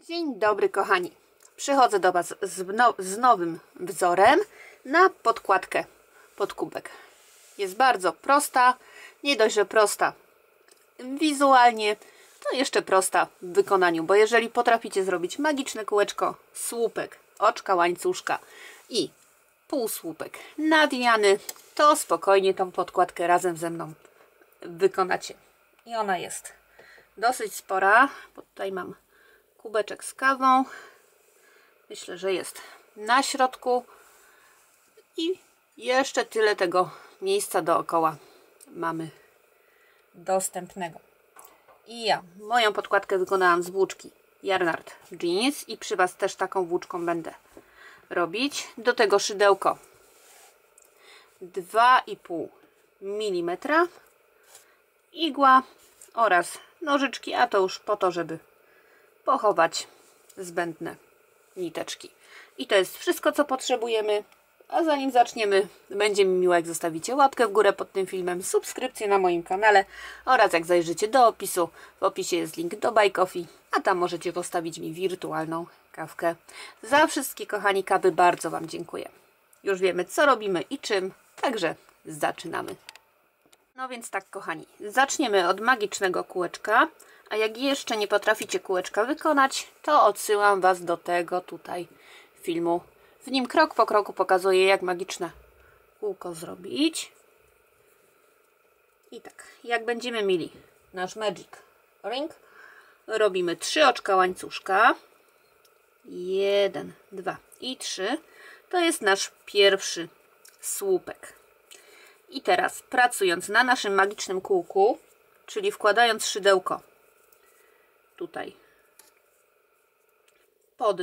Dzień dobry kochani, przychodzę do Was z nowym wzorem na podkładkę pod kubek. Jest bardzo prosta, nie dość, że prosta wizualnie, to jeszcze prosta w wykonaniu, bo jeżeli potraficie zrobić magiczne kółeczko, słupek, oczka łańcuszka i półsłupek nawijany, to spokojnie tą podkładkę razem ze mną wykonacie. I ona jest dosyć spora, bo tutaj mam kubeczek z kawą. Myślę, że jest na środku i jeszcze tyle tego miejsca dookoła mamy dostępnego. I ja moją podkładkę wykonałam z włóczki Yarnard Jeans i przy Was też taką włóczką będę robić. Do tego szydełko 2,5 mm, igła oraz nożyczki, a to już po to, żeby pochować zbędne niteczki. I to jest wszystko, co potrzebujemy. A zanim zaczniemy, będzie mi miło, jak zostawicie łapkę w górę pod tym filmem, subskrypcję na moim kanale oraz jak zajrzycie do opisu. W opisie jest link do Buy Coffee, a tam możecie postawić mi wirtualną kawkę. Za wszystkie, kochani, kawy bardzo Wam dziękuję. Już wiemy, co robimy i czym, także zaczynamy. No więc tak, kochani, zaczniemy od magicznego kółeczka. A jak jeszcze nie potraficie kółeczka wykonać, to odsyłam Was do tego tutaj filmu. W nim krok po kroku pokazuję, jak magiczne kółko zrobić. I tak, jak będziemy mieli nasz Magic Ring, robimy 3 oczka łańcuszka. 1, 2 i 3. To jest nasz pierwszy słupek. I teraz pracując na naszym magicznym kółku, czyli wkładając szydełko tutaj pod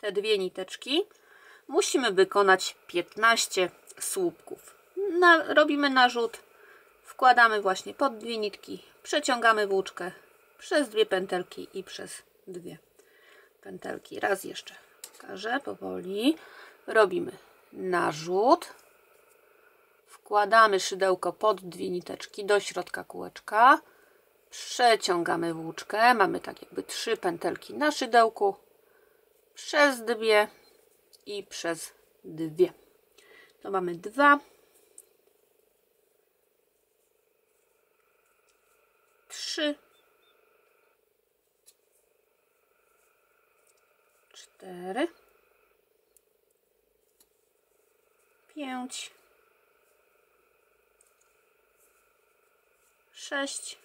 te dwie niteczki, musimy wykonać 15 słupków. Robimy narzut, wkładamy właśnie pod dwie nitki, przeciągamy włóczkę przez dwie pętelki i przez dwie pętelki. Raz jeszcze pokażę powoli. Robimy narzut, wkładamy szydełko pod dwie niteczki do środka kółeczka, przeciągamy włóczkę, mamy tak jakby 3 pętelki na szydełku, przez dwie i przez dwie. To mamy 2, 3, 4, 5, 6,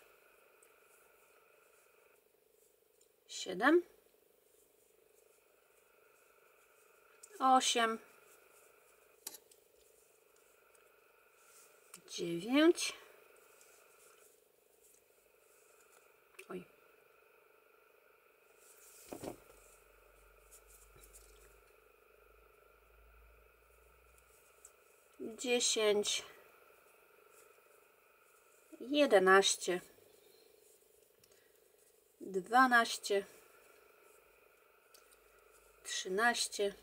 7, 8, 9, 10, 11, 12, 13,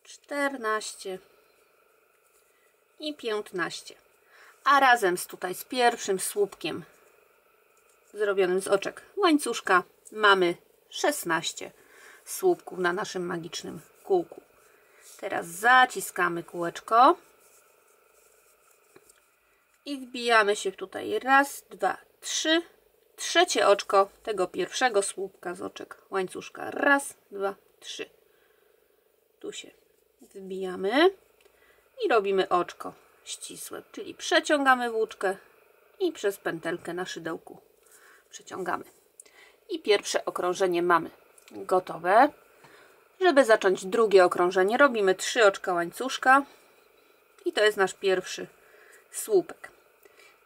14 i 15. A razem z pierwszym słupkiem zrobionym z oczek łańcuszka mamy 16 słupków na naszym magicznym kółku. Teraz zaciskamy kółeczko i wbijamy się tutaj raz, dwa, trzy. Trzecie oczko tego pierwszego słupka z oczek łańcuszka. Raz, dwa, trzy. Tu się wbijamy i robimy oczko ścisłe, czyli przeciągamy włóczkę i przez pętelkę na szydełku przeciągamy. I pierwsze okrążenie mamy gotowe. Żeby zacząć drugie okrążenie, robimy 3 oczka łańcuszka i to jest nasz pierwszy słupek.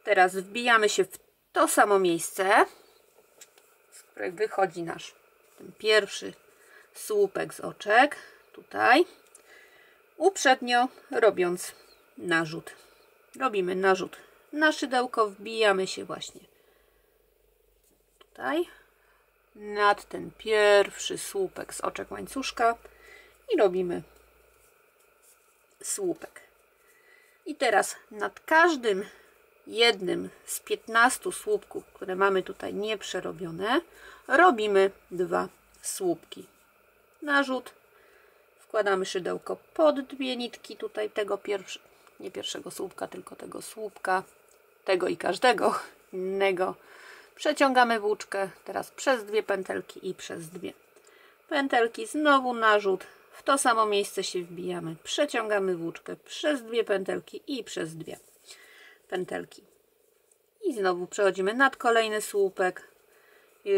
Teraz wbijamy się w to samo miejsce, z którego wychodzi nasz ten pierwszy słupek z oczek, tutaj, uprzednio robiąc narzut. Robimy narzut na szydełko, wbijamy się właśnie tutaj nad ten pierwszy słupek z oczek łańcuszka i robimy słupek. I teraz nad każdym jednym z 15 słupków, które mamy tutaj nieprzerobione, robimy 2 słupki. Narzut, wkładamy szydełko pod 2 nitki tutaj tego nie pierwszego słupka, tylko tego słupka, tego i każdego innego. Przeciągamy włóczkę teraz przez 2 pętelki i przez 2 pętelki, znowu narzut, w to samo miejsce się wbijamy, przeciągamy włóczkę przez 2 pętelki i przez 2 pętelki. I znowu przechodzimy nad kolejny słupek i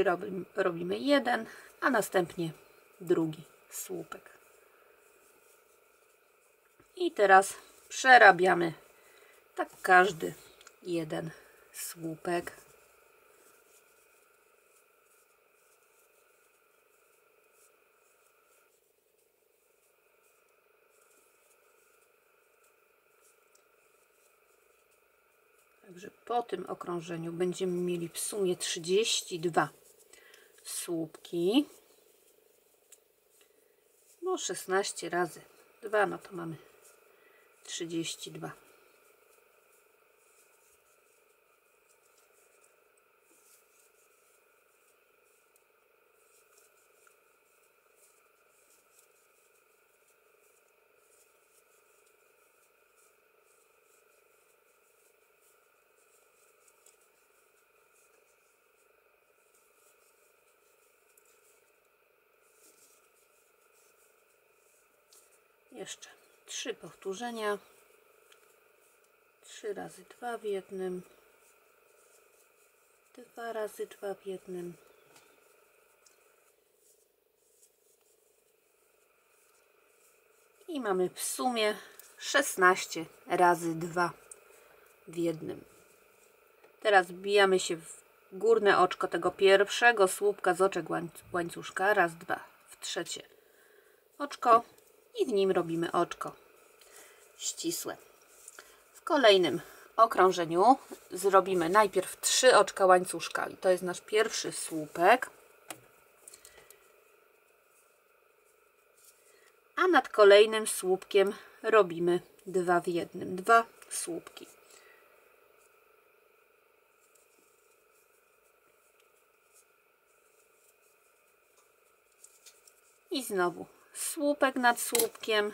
robimy jeden, a następnie drugi słupek. I teraz przerabiamy tak każdy jeden słupek. Także po tym okrążeniu będziemy mieli w sumie 32 słupki. No 16 razy 2, no to mamy 32. Jeszcze 3 powtórzenia. 3 razy 2 w jednym. 2 razy 2 w jednym. I mamy w sumie 16 razy 2 w jednym. Teraz wbijamy się w górne oczko tego pierwszego słupka z oczek łańcuszka. Raz, dwa. W trzecie oczko. I w nim robimy oczko ścisłe. W kolejnym okrążeniu zrobimy najpierw 3 oczka łańcuszka i to jest nasz pierwszy słupek, a nad kolejnym słupkiem robimy 2 w jednym, 2 słupki. I znowu słupek nad słupkiem,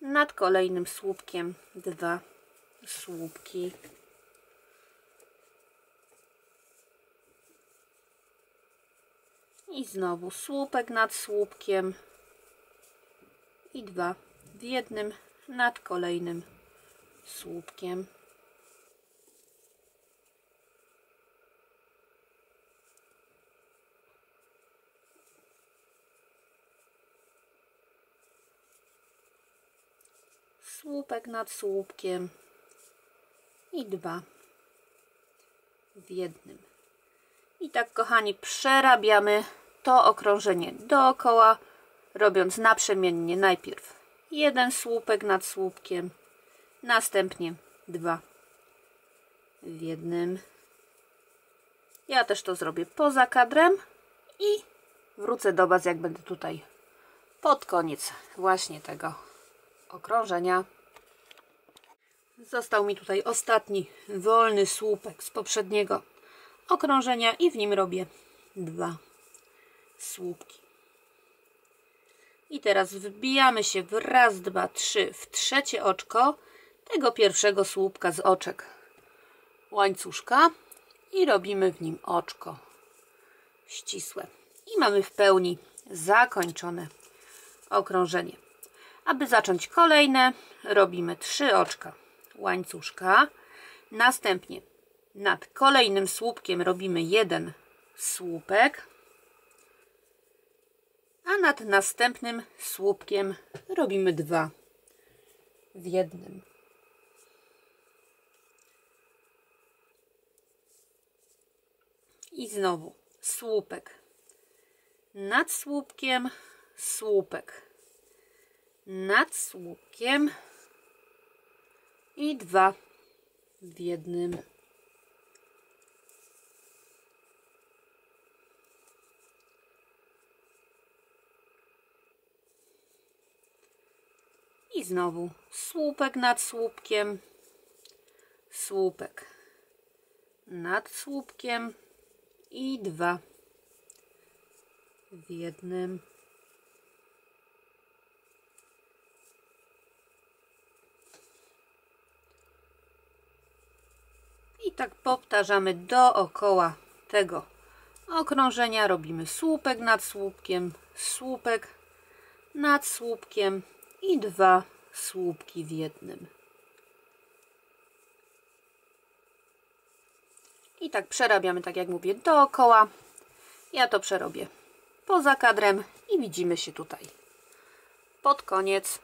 nad kolejnym słupkiem 2 słupki. I znowu słupek nad słupkiem i 2 w jednym, nad kolejnym słupkiem. Słupek nad słupkiem i 2 w jednym. I tak, kochani, przerabiamy to okrążenie dookoła, robiąc naprzemiennie najpierw 1 słupek nad słupkiem, następnie 2 w jednym. Ja też to zrobię poza kadrem i wrócę do Was, jak będę tutaj pod koniec właśnie tego okrążenia. Został mi tutaj ostatni wolny słupek z poprzedniego okrążenia i w nim robię 2 słupki. I teraz wbijamy się w raz, 2, 3 w trzecie oczko tego pierwszego słupka z oczek łańcuszka i robimy w nim oczko ścisłe. I mamy w pełni zakończone okrążenie. Aby zacząć kolejne, robimy 3 oczka łańcuszka, następnie nad kolejnym słupkiem robimy 1 słupek, a nad następnym słupkiem robimy 2 w jednym. I znowu słupek nad słupkiem, słupek nad słupkiem i 2 w jednym. I znowu słupek nad słupkiem, słupek nad słupkiem i 2 w jednym. I tak powtarzamy dookoła tego okrążenia. Robimy słupek nad słupkiem, słupek nad słupkiem i 2 słupki w jednym. I tak przerabiamy, tak jak mówię, dookoła. Ja to przerobię poza kadrem i widzimy się tutaj pod koniec.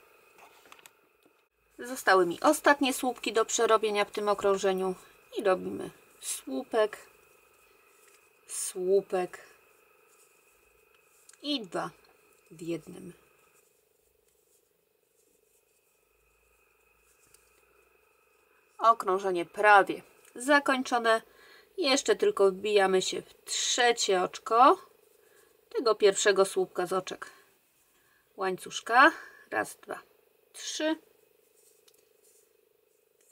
Zostały mi ostatnie słupki do przerobienia w tym okrążeniu i robimy słupek, słupek i 2 w jednym. Okrążenie prawie zakończone. Jeszcze tylko wbijamy się w trzecie oczko tego pierwszego słupka z oczek łańcuszka. Raz, 2, 3.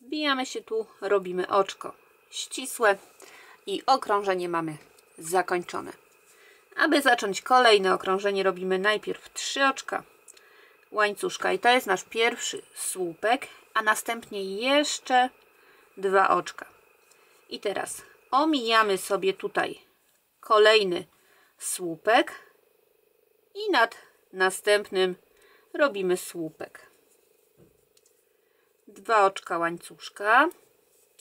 Wbijamy się tu, robimy oczko ścisłe i okrążenie mamy zakończone. Aby zacząć kolejne okrążenie, robimy najpierw 3 oczka łańcuszka i to jest nasz pierwszy słupek, a następnie jeszcze 2 oczka. I teraz omijamy sobie tutaj kolejny słupek i nad następnym robimy słupek. 2 oczka łańcuszka,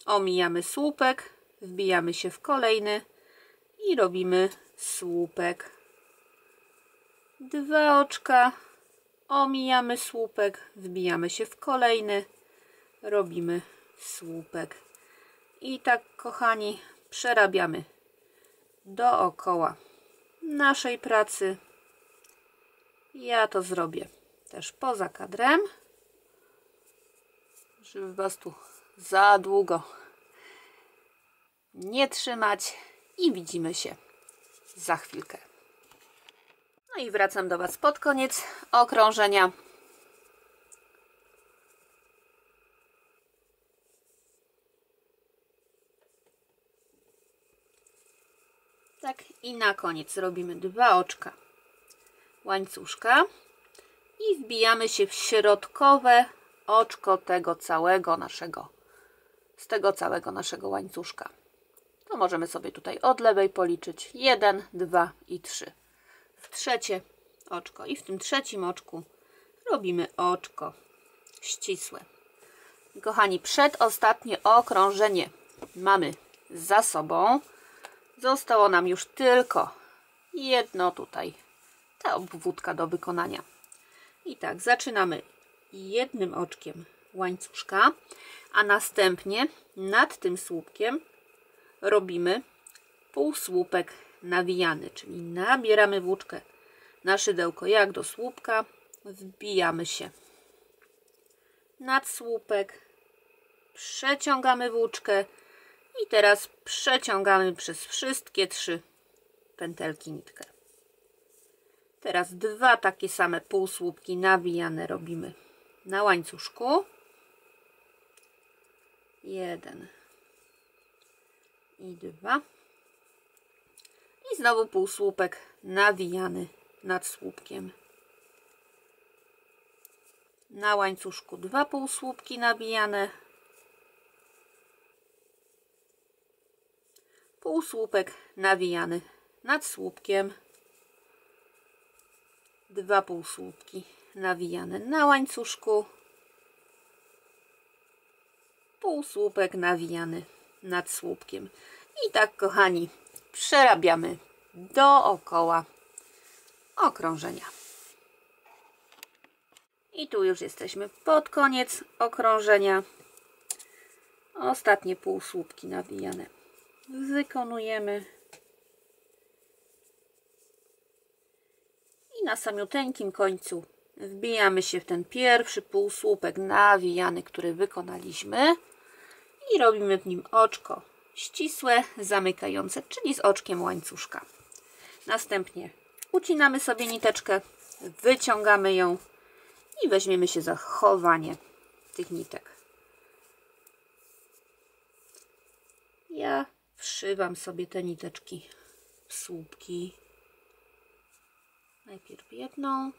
omijamy słupek, wbijamy się w kolejny i robimy słupek. 2 oczka, omijamy słupek, wbijamy się w kolejny, robimy słupek. I tak, kochani, przerabiamy dookoła naszej pracy. Ja to zrobię też poza kadrem, żeby Was tu za długo nie trzymać i widzimy się za chwilkę. No i wracam do Was pod koniec okrążenia. Tak, i na koniec robimy 2 oczka łańcuszka i wbijamy się w środkowe oczko tego całego naszego łańcuszka. To możemy sobie tutaj od lewej policzyć 1, 2 i 3. W trzecie oczko i w tym trzecim oczku robimy oczko ścisłe. Kochani, przedostatnie okrążenie mamy za sobą. Zostało nam już tylko jedno tutaj, ta obwódka do wykonania. I tak, zaczynamy jednym oczkiem łańcuszka, a następnie nad tym słupkiem robimy półsłupek nawijany, czyli nabieramy włóczkę na szydełko jak do słupka, wbijamy się nad słupek, przeciągamy włóczkę i teraz przeciągamy przez wszystkie 3 pętelki nitkę. Teraz 2 takie same półsłupki nawijane robimy na łańcuszku. 1 i 2. I znowu półsłupek nawijany nad słupkiem. Na łańcuszku 2 półsłupki nawijane. Półsłupek nawijany nad słupkiem. 2 półsłupki nawijane na łańcuszku. Półsłupek nawijany nad słupkiem. I tak, kochani, przerabiamy dookoła okrążenia. I tu już jesteśmy pod koniec okrążenia. Ostatnie półsłupki nawijane wykonujemy. I na samiuteńkim końcu wbijamy się w ten pierwszy półsłupek nawijany, który wykonaliśmy i robimy w nim oczko ścisłe, zamykające, czyli z oczkiem łańcuszka. Następnie ucinamy sobie niteczkę, wyciągamy ją i weźmiemy się za chowanie tych nitek. Ja wszywam sobie te niteczki w słupki. Najpierw jedną.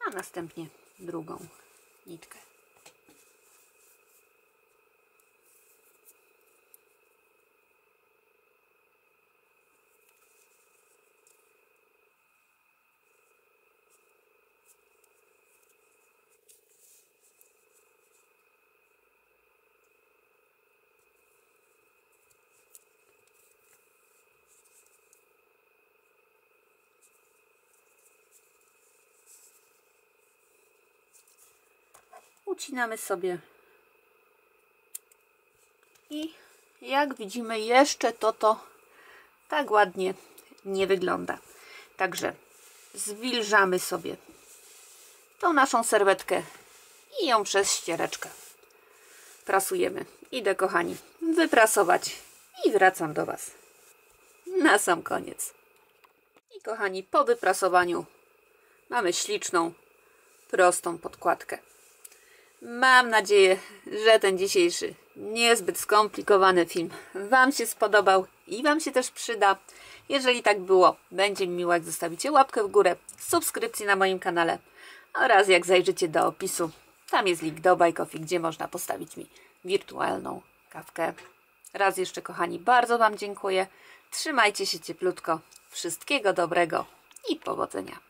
A następnie drugą nitkę. Ucinamy sobie i jak widzimy jeszcze to tak ładnie nie wygląda. Także zwilżamy sobie tą naszą serwetkę i ją przez ściereczkę prasujemy. Idę, kochani, wyprasować i wracam do Was na sam koniec. I kochani, po wyprasowaniu mamy śliczną, prostą podkładkę. Mam nadzieję, że ten dzisiejszy niezbyt skomplikowany film Wam się spodobał i Wam się też przyda. Jeżeli tak było, będzie mi miło, jak zostawicie łapkę w górę, subskrypcję na moim kanale oraz jak zajrzycie do opisu, tam jest link do Buy Coffee, gdzie można postawić mi wirtualną kawkę. Raz jeszcze, kochani, bardzo Wam dziękuję. Trzymajcie się cieplutko. Wszystkiego dobrego i powodzenia.